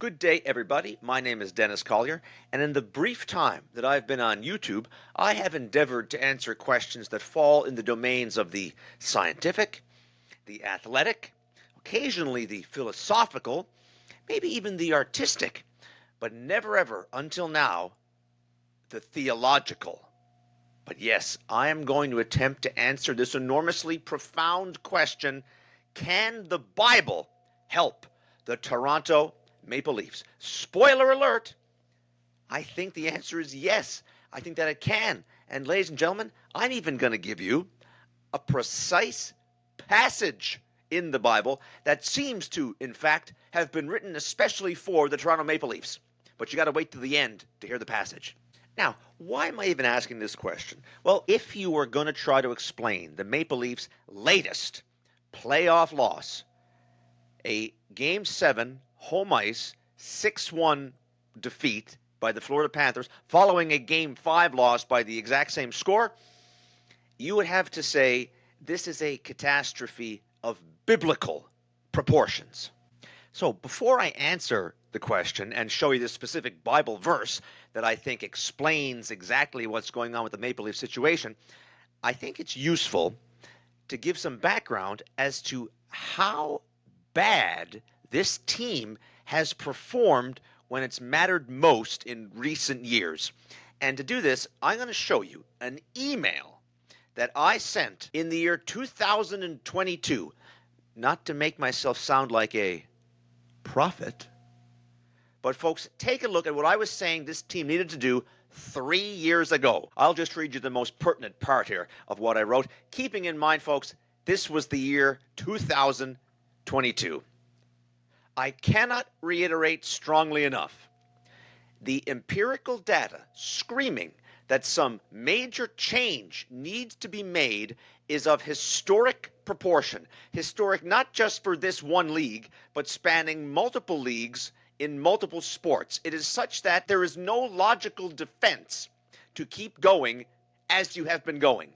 Good day, everybody. My name is Dennis Collier, and in the brief time that I've been on YouTube, I have endeavored to answer questions that fall in the domains of the scientific, the athletic, occasionally the philosophical, maybe even the artistic, but never ever, until now, the theological. But yes, I am going to attempt to answer this enormously profound question: can the Bible help the Toronto Maple Leafs? Spoiler alert, I think the answer is yes. I think that it can. And ladies and gentlemen, I'm even going to give you a precise passage in the Bible that seems to, in fact, have been written especially for the Toronto Maple Leafs. But you got to wait to the end to hear the passage. Now, why am I even asking this question? Well, if you were going to try to explain the Maple Leafs' latest playoff loss, a Game 7 home ice 6-1 defeat by the Florida Panthers following a Game 5 loss by the exact same score, you would have to say this is a catastrophe of biblical proportions. So before I answer the question and show you this specific Bible verse that I think explains exactly what's going on with the Maple Leaf situation, I think it's useful to give some background as to how bad this team has performed when it's mattered most in recent years. And to do this, I'm going to show you an email that I sent in the year 2022, not to make myself sound like a prophet, but folks, take a look at what I was saying this team needed to do 3 years ago. I'll just read you the most pertinent part here of what I wrote, keeping in mind, folks, this was the year 2022. I cannot reiterate strongly enough the empirical data screaming that some major change needs to be made is of historic proportion. Historic not just for this one league, but spanning multiple leagues in multiple sports. It is such that there is no logical defense to keep going as you have been going.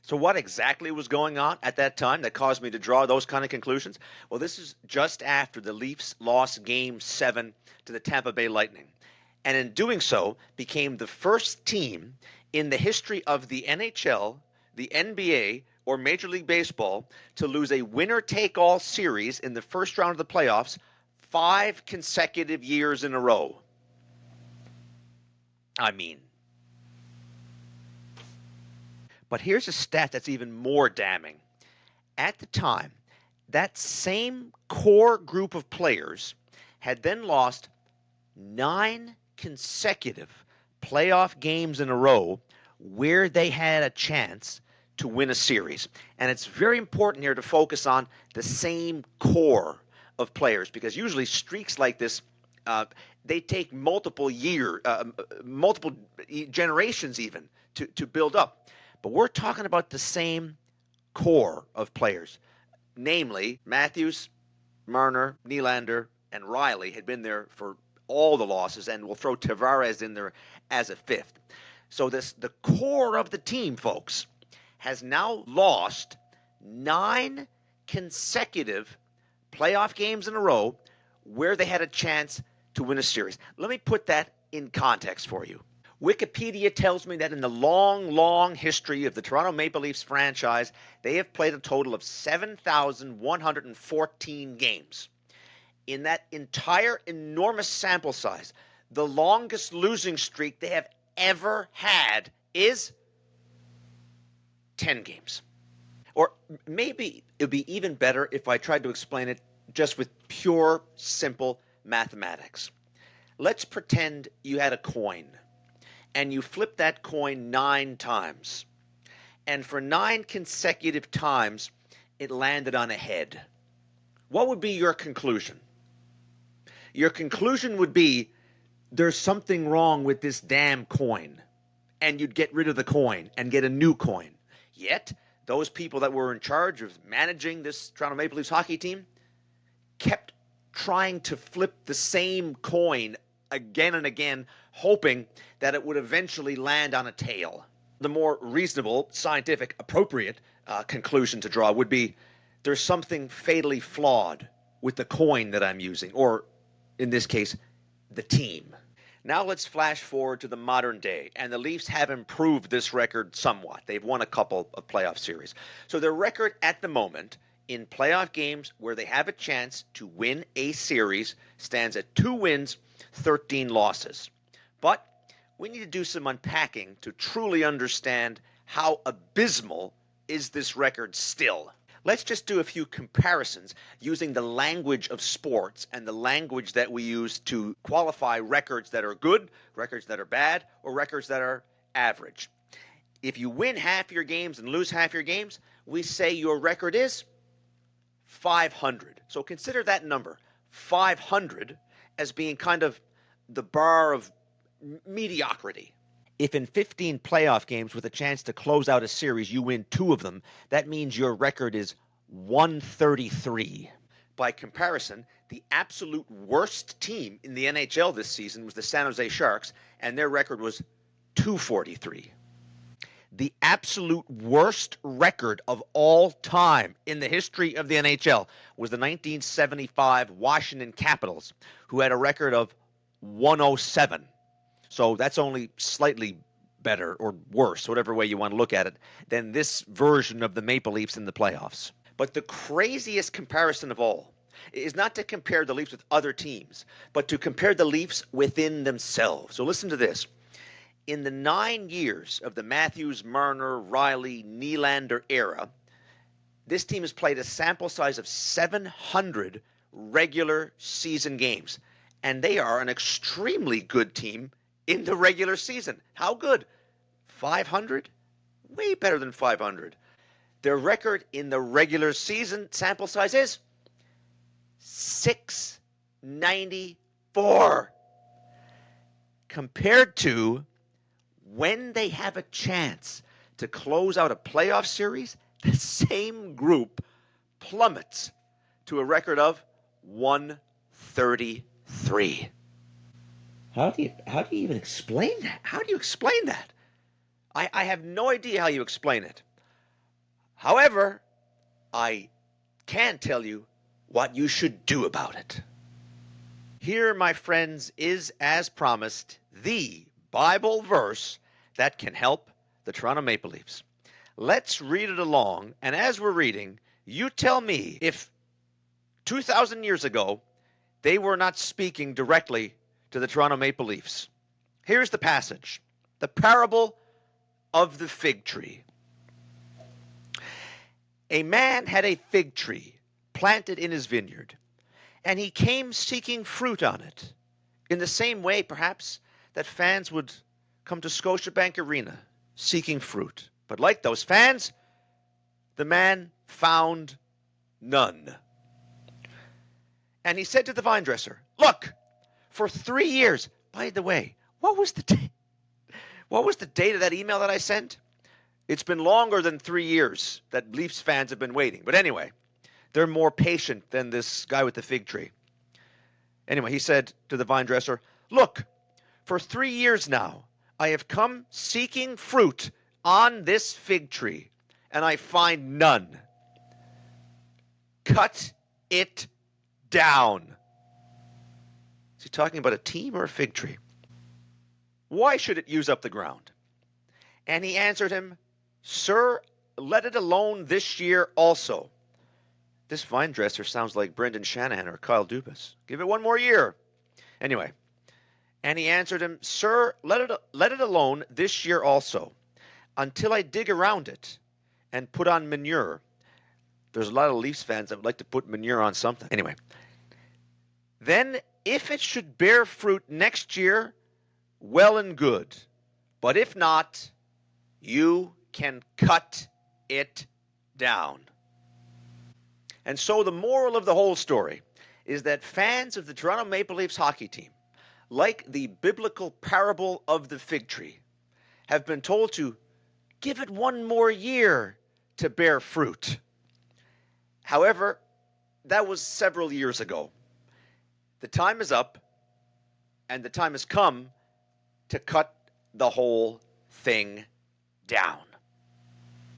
So what exactly was going on at that time that caused me to draw those kind of conclusions? Well, this is just after the Leafs lost Game 7 to the Tampa Bay Lightning, and in doing so became the first team in the history of the NHL, the NBA, or Major League Baseball to lose a winner-take-all series in the first round of the playoffs 5 consecutive years in a row. I mean, but here's a stat that's even more damning. At the time, that same core group of players had then lost 9 consecutive playoff games in a row where they had a chance to win a series. And it's very important here to focus on the same core of players, because usually streaks like this, they take multiple generations even to build up. But we're talking about the same core of players, namely Matthews, Marner, Nylander, and Riley had been there for all the losses, and we'll throw Tavares in there as a fifth. So the core of the team, folks, has now lost 9 consecutive playoff games in a row where they had a chance to win a series. Let me put that in context for you. Wikipedia tells me that in the long, long history of the Toronto Maple Leafs franchise, they have played a total of 7,114 games. In that entire enormous sample size, the longest losing streak they have ever had is 10 games. Or maybe it would be even better if I tried to explain it just with pure, simple mathematics. Let's pretend you had a coin, and you flip that coin 9 times. And for 9 consecutive times, it landed on a head. What would be your conclusion? Your conclusion would be, there's something wrong with this damn coin. And you'd get rid of the coin and get a new coin. Yet, those people that were in charge of managing this Toronto Maple Leafs hockey team kept trying to flip the same coin again and again, hoping that it would eventually land on a tail. The more reasonable, scientific, appropriate conclusion to draw would be, there's something fatally flawed with the coin that I'm using, or in this case, the team. Now let's flash forward to the modern day, and the Leafs have improved this record somewhat. They've won a couple of playoff series. So their record at the moment in playoff games where they have a chance to win a series stands at 2 wins, 13 losses. But we need to do some unpacking to truly understand how abysmal is this record still. Let's just do a few comparisons using the language of sports and the language that we use to qualify records that are good, records that are bad, or records that are average. If you win half your games and lose half your games, we say your record is 500. So consider that number, 500, as being kind of the bar of mediocrity. If in 15 playoff games with a chance to close out a series you win 2 of them, that means your record is 133. By comparison, the absolute worst team in the NHL this season was the San Jose Sharks, and their record was 243. The absolute worst record of all time in the history of the NHL was the 1975 Washington Capitals, who had a record of 107. So that's only slightly better or worse, whatever way you want to look at it, than this version of the Maple Leafs in the playoffs. But the craziest comparison of all is not to compare the Leafs with other teams, but to compare the Leafs within themselves. So listen to this. In the 9 years of the Matthews, Marner, Riley, Nylander era, this team has played a sample size of 700 regular season games, and they are an extremely good team in the regular season. How good? 500? Way better than 500. Their record in the regular season sample size is 694. Compared to when they have a chance to close out a playoff series, the same group plummets to a record of 133. How do you even explain that? How do you explain that? I have no idea how you explain it. However, I can tell you what you should do about it. Here, my friends, is, as promised, the Bible verse that can help the Toronto Maple Leafs. Let's read it along, and as we're reading, you tell me if 2,000 years ago they were not speaking directly to the Toronto Maple Leafs. Here's the passage, the parable of the fig tree. A man had a fig tree planted in his vineyard, and he came seeking fruit on it. In the same way, perhaps, that fans would come to Scotiabank Arena seeking fruit. But like those fans, the man found none. And he said to the vine dresser, "Look, for 3 years." By the way, what was the date of that email that I sent? It's been longer than 3 years that Leafs fans have been waiting. But anyway, they're more patient than this guy with the fig tree. Anyway, he said to the vine dresser, "Look, for 3 years now, I have come seeking fruit on this fig tree, and I find none. Cut it down." Is he talking about a team or a fig tree? "Why should it use up the ground?" And he answered him, "Sir, let it alone this year also." This vine dresser sounds like Brendan Shanahan or Kyle Dubas. "Give it one more year." Anyway, and he answered him, "Sir, let it alone this year also, until I dig around it and put on manure." There's a lot of Leafs fans that would like to put manure on something. Anyway, "Then if it should bear fruit next year, well and good. But if not, you can cut it down." And so the moral of the whole story is that fans of the Toronto Maple Leafs hockey team, like the biblical parable of the fig tree, have been told to give it one more year to bear fruit. However, that was several years ago. The time is up, and the time has come to cut the whole thing down.